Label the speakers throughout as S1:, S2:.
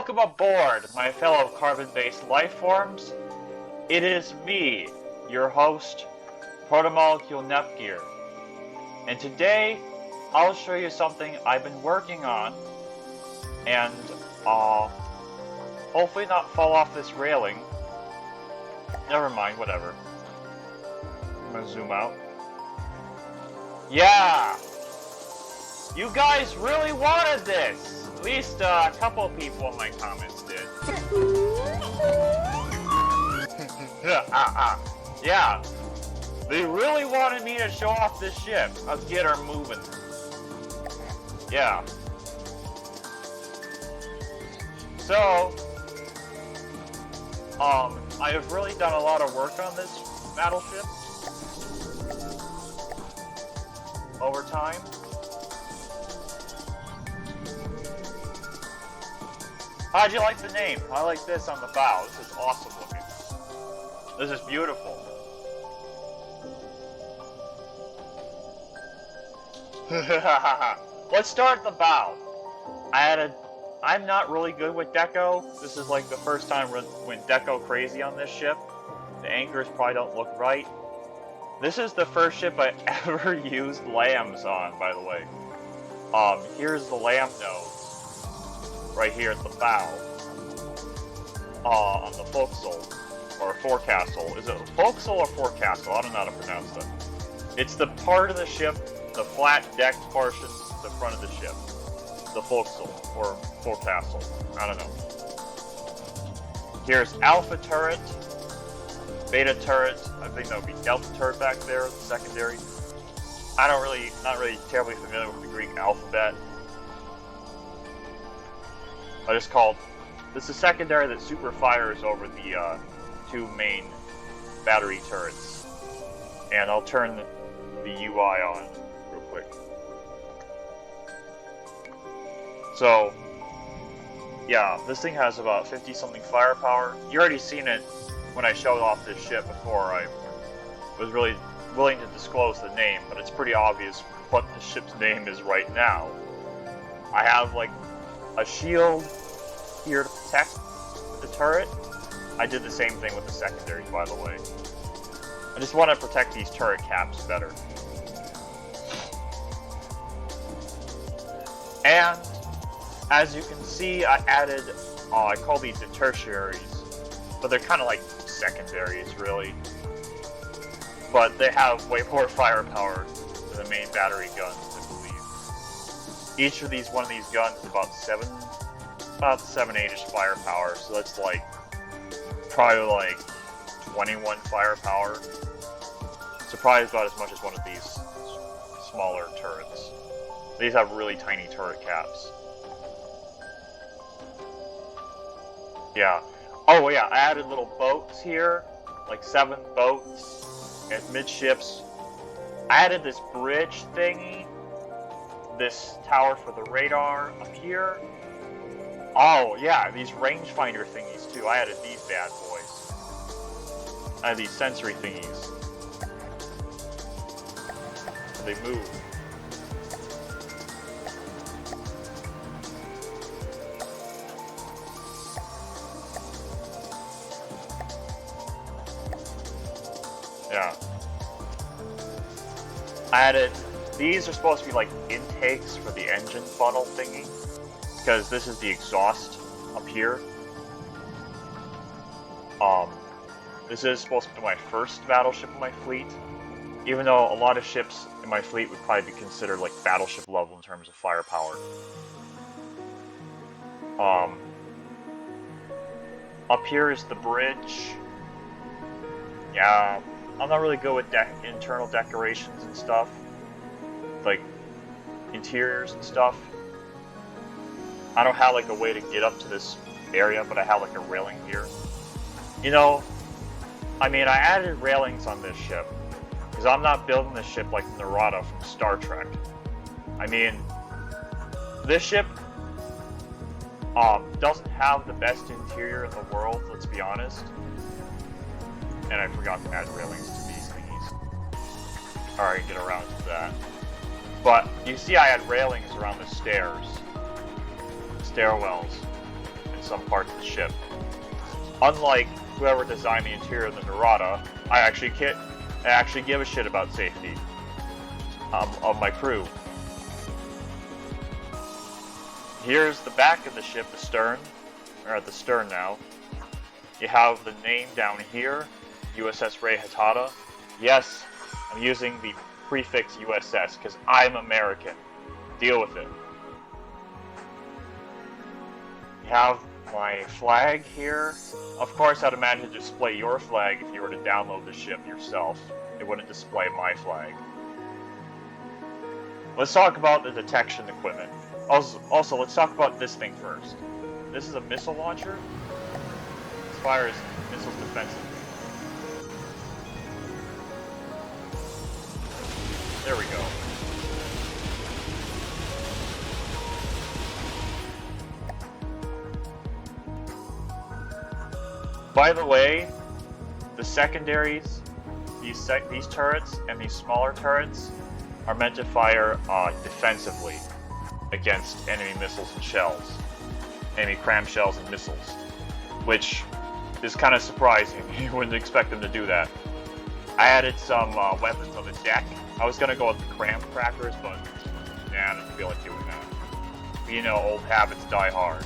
S1: Welcome aboard, my fellow carbon-based life forms. It is me, your host, Protomolecule Nepgear. And today, I'll show you something I've been working on, and hopefully not fall off this railing. Never mind, whatever. I'm gonna zoom out. Yeah! You guys really wanted this! At least a couple of people in my comments did. Yeah, they really wanted me to show off this ship. Let's get her moving. Yeah. So, I have really done a lot of work on this battleship over time. How'd you like the name? I like this on the bow. This is awesome looking. This is beautiful. Let's start at the bow. I'm not really good with deco. This is like the first time we went deco crazy on this ship. The anchors probably don't look right. This is the first ship I ever used lambs on, by the way. Here's the lamb nose. Right here at the bow. On the forecastle. Or forecastle. Is it forecastle or forecastle? I don't know how to pronounce that. It's the part of the ship, the flat decked portion, the front of the ship. The forecastle, or forecastle. I don't know. Here's alpha turret, beta turret. I think that would be delta turret back there, the secondary. Not really terribly familiar with the Greek alphabet. I just called this is secondary that super fires over the two main battery turrets. And I'll turn the UI on real quick. So, yeah, this thing has about 50 something firepower. You already seen it when I showed off this ship before. I was really willing to disclose the name, but it's pretty obvious what the ship's name is right now. I have like a shield here to protect the turret. I did the same thing with the secondaries, by the way. I just want to protect these turret caps better. And as you can see, I added, I call these the tertiaries, but they're kind of like secondaries, really. But they have way more firepower than the main battery guns, I believe. Each of these, one of these guns is about 7-8-ish firepower, so that's like, probably like 21 firepower. So probably about as much as one of these smaller turrets. These have really tiny turret caps. Yeah. Oh yeah, I added little boats here, like 7 boats and midships. I added this bridge thingy, this tower for the radar up here. Oh yeah, these rangefinder thingies too. I added these bad boys. I have these sensory thingies. They move. Yeah. I added, these are supposed to be like intakes for the engine funnel thingy, because this is the exhaust up here. This is supposed to be my first battleship in my fleet, even though a lot of ships in my fleet would probably be considered like battleship level in terms of firepower. Up here is the bridge. Yeah, I'm not really good with internal decorations and stuff, like interiors and stuff. I don't have like a way to get up to this area, but I have like a railing here. You know, I mean, I added railings on this ship because I'm not building this ship like Narada from Star Trek. I mean, this ship doesn't have the best interior in the world, let's be honest. And I forgot to add railings to these thingies. Alright, get around to that. But you see I had railings around the stairs, stairwells, and some parts of the ship. Unlike whoever designed the interior of the Hatada, I actually give a shit about safety of my crew. Here's the back of the ship, the stern. We're at the stern now. You have the name down here, USS Ray Hatada. Yes, I'm using the prefix USS because I'm American. Deal with it. You have my flag here. Of course, I'd imagine to display your flag if you were to download the ship yourself. It wouldn't display my flag. Let's talk about the detection equipment. Also, let's talk about this thing first. This is a missile launcher. It fires missiles defensively. There we go. By the way, the secondaries, these turrets and these smaller turrets are meant to fire defensively against enemy missiles and shells, enemy cram shells and missiles, which is kind of surprising. You wouldn't expect them to do that. I added some weapons on the deck. I was gonna go with the cram crackers, but I didn't feel like doing that. But, you know, old habits die hard.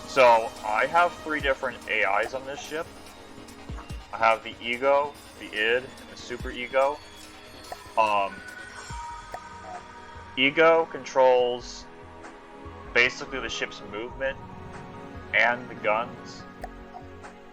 S1: So I have 3 different AIs on this ship. I have the Ego, the id, and the Super Ego. Ego controls basically the ship's movement and the guns,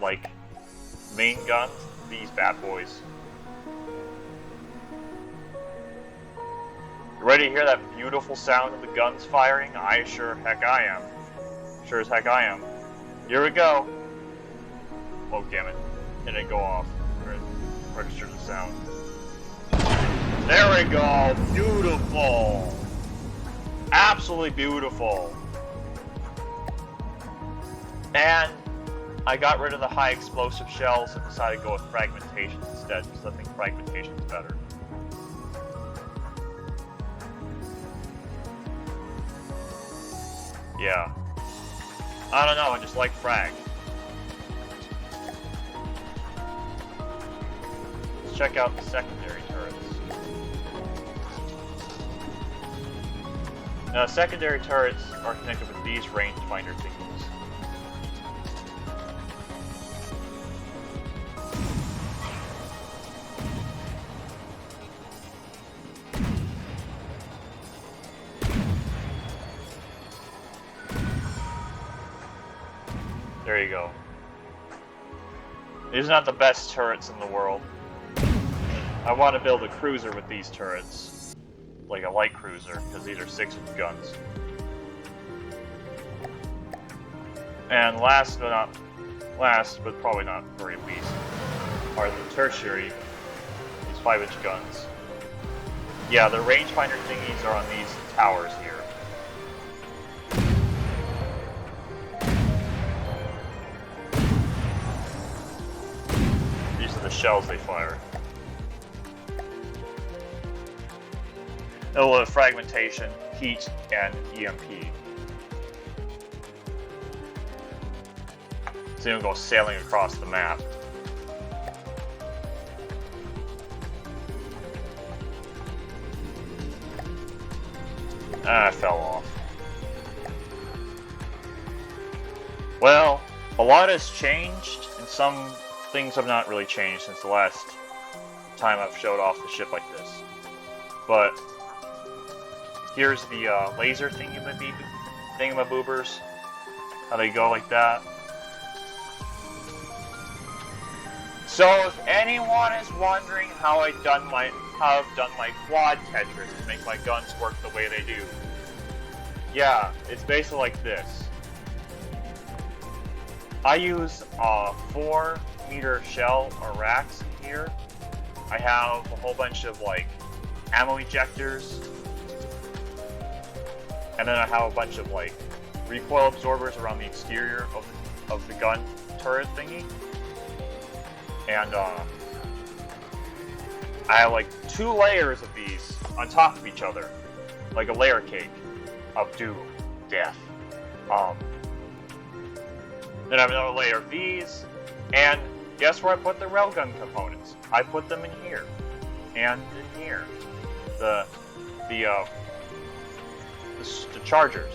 S1: like main guns, these bad boys. You ready to hear that beautiful sound of the guns firing? I sure heck I am. Sure as heck I am. Here we go. Oh damn it. It didn't go off. Register the sound. There we go! Beautiful! Absolutely beautiful! And I got rid of the high explosive shells and decided to go with fragmentation instead, because I think fragmentation is better. Yeah. I don't know, I just like frag. Let's check out the secondary turrets. Now, secondary turrets are connected with these rangefinder thingies. There you go. These are not the best turrets in the world. I want to build a cruiser with these turrets. Like a light cruiser, because these are 6-inch guns. And last but probably not very least, are the tertiary, these 5-inch guns. Yeah, the rangefinder thingies are on these towers here. These are the shells they fire. It'll have fragmentation, heat, and EMP. So it'll go sailing across the map. I fell off. Well, a lot has changed, and some things have not really changed since the last time I've showed off the ship like this. But here's the laser thingamaboobers. How they go like that. So if anyone is wondering how I've done my quad Tetris to make my guns work the way they do, yeah, it's basically like this. I use a 4-meter shell or racks in here. I have a whole bunch of like ammo ejectors, and then I have a bunch of like recoil absorbers around the exterior of the gun turret thingy. And I have like 2 layers of these on top of each other, like a layer cake. of doom, death. Then I have another layer of these, and guess where I put the railgun components? I put them in here, and in here. The chargers.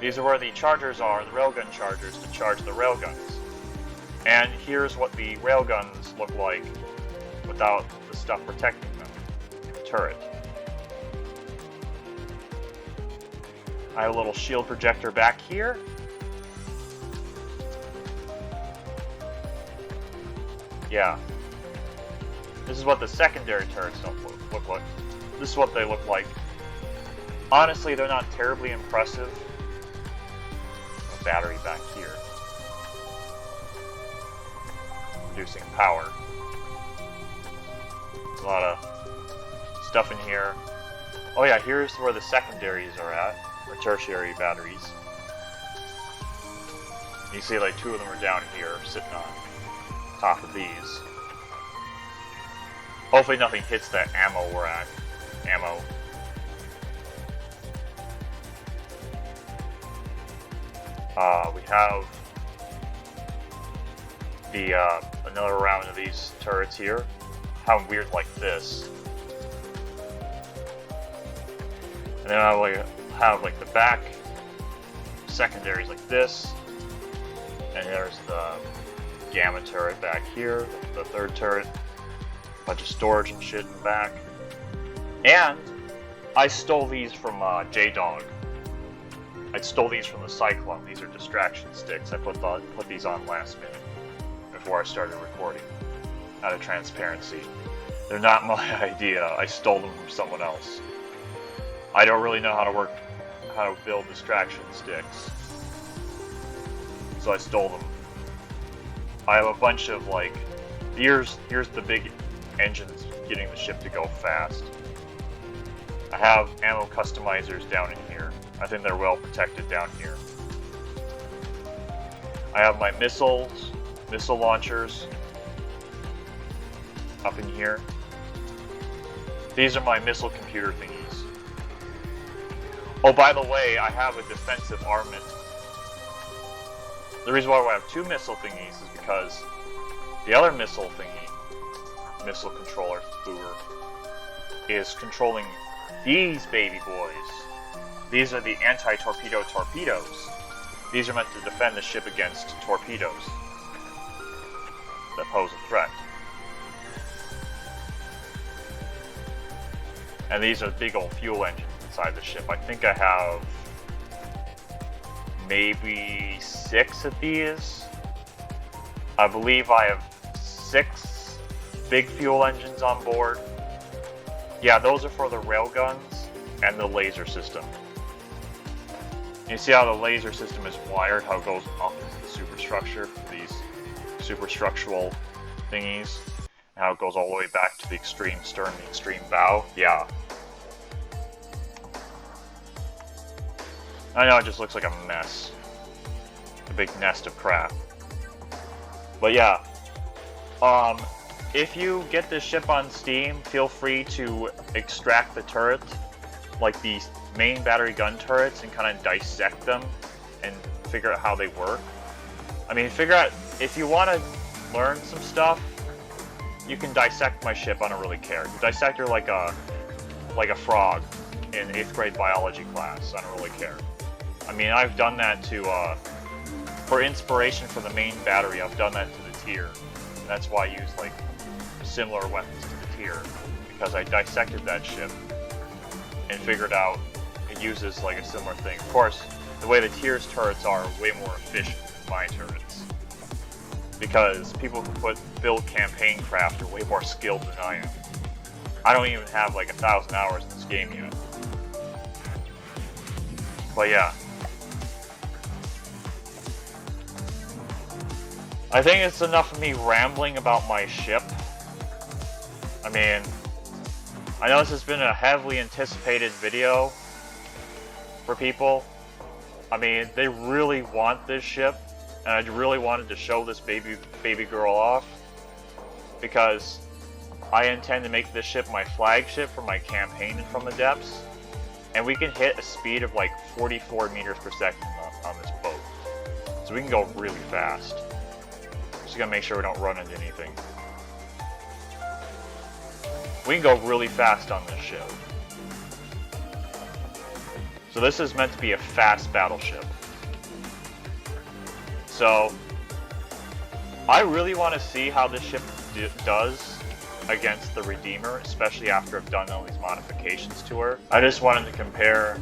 S1: These are where the chargers are, the railgun chargers to charge the railguns. And here's what the railguns look like without the stuff protecting them. Turret. I have a little shield projector back here. Yeah. This is what the secondary turrets don't look like. This is what they look like. Honestly, they're not terribly impressive. A battery back here. Producing power. There's a lot of stuff in here. Oh yeah, here's where the secondaries are at, or tertiary batteries. You see like two of them are down here, sitting on top of these. Hopefully nothing hits that ammo we're at. Ammo. We have the another round of these turrets here. How weird like this. And then I have like the back secondaries like this. And there's the gamma turret back here, the third turret. Bunch of storage and shit in the back. And I stole these from J-Dog. I stole these from the Cyclone. These are distraction sticks. I put these on last minute before I started recording. Out of transparency. They're not my idea. I stole them from someone else. I don't really know how to build distraction sticks. So I stole them. I have a bunch of like, here's the big engines getting the ship to go fast. I have ammo customizers down in here. I think they're well protected down here. I have my missile launchers up in here. These are my missile computer thingies. Oh, by the way, I have a defensive armament. The reason why I have two missile thingies is because the other missile thingy, missile controller, booer, is controlling these baby boys. These are the anti-torpedo torpedoes. These are meant to defend the ship against torpedoes that pose a threat. And these are big old fuel engines inside the ship. I think I have maybe 6 of these. I believe I have 6 big fuel engines on board. Yeah, those are for the railguns and the laser system. You see how the laser system is wired, how it goes up into the superstructure, these superstructural thingies, and how it goes all the way back to the extreme stern, the extreme bow? Yeah. I know it just looks like a mess. A big nest of crap. But yeah. If you get this ship on Steam, feel free to extract the turret, like the main battery gun turrets, and kind of dissect them and figure out how they work. I mean, figure out, if you want to learn some stuff, you can dissect my ship, I don't really care. You dissect her like a frog in 8th grade biology class, I don't really care. I mean, I've done that for inspiration for the main battery, I've done that to the tier. And that's why I use like similar weapons to the tier, because I dissected that ship and figured out it uses like a similar thing. Of course, the way the tier's turrets are way more efficient than my turrets, because people who build campaign craft are way more skilled than I am. I don't even have like 1,000 hours in this game yet. But yeah. I think it's enough of me rambling about my ship. I mean, I know this has been a heavily anticipated video for people. I mean, they really want this ship, and I really wanted to show this baby girl off, because I intend to make this ship my flagship for my campaign in From the Depths. And we can hit a speed of like 44 meters per second on this boat. So we can go really fast. Just gotta make sure we don't run into anything. We can go really fast on this ship. So this is meant to be a fast battleship. So I really want to see how this ship does against the Redeemer, especially after I've done all these modifications to her. I just wanted to compare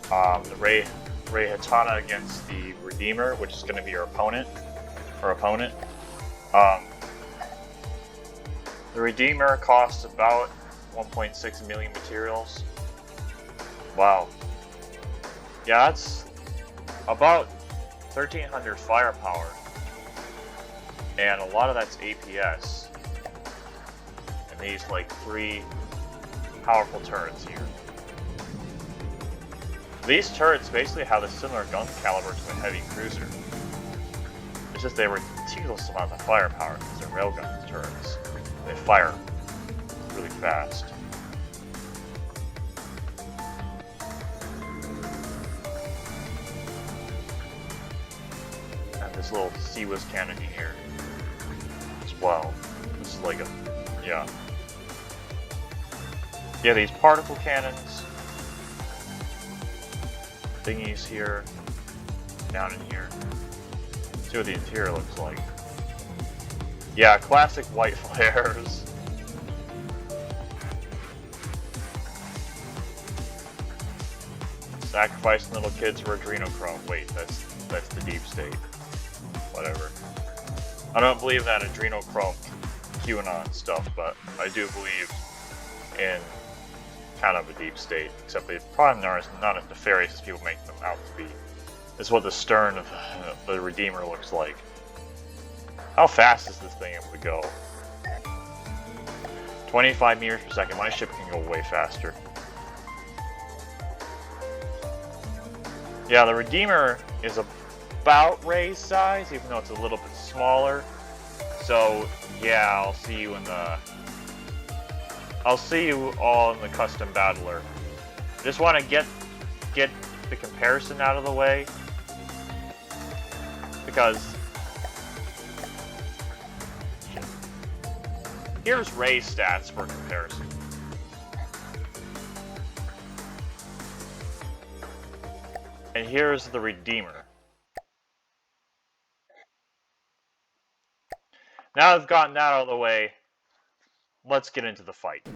S1: the Hatada against the Redeemer, which is going to be her opponent. The Redeemer costs about 1.6 million materials. Wow. Yeah, that's about 1,300 firepower. And a lot of that's APS. And these like 3 powerful turrets here. These turrets basically have a similar gun caliber to a heavy cruiser. It's just they were ridiculous amounts of firepower because they're railgun turrets. They fire really fast. And this little Sea-Whiz cannon here as well. This is like a, yeah. Yeah, these particle cannons. Thingies here. Down in here. See what the interior looks like. Yeah, classic white flares. Sacrificing little kids for adrenochrome. Wait, that's the deep state. Whatever. I don't believe that adrenochrome QAnon stuff, but I do believe in kind of a deep state, except they probably are not as nefarious as people make them out to be. This is what the stern of the Redeemer looks like. How fast is this thing able to go? 25 meters per second. My ship can go way faster. Yeah, the Redeemer is about Ray's size, even though it's a little bit smaller. So yeah, I'll see you all in the custom battler. Just want to get the comparison out of the way, because here's Ray's stats for comparison. And here's the Redeemer. Now I've gotten that out of the way, let's get into the fight.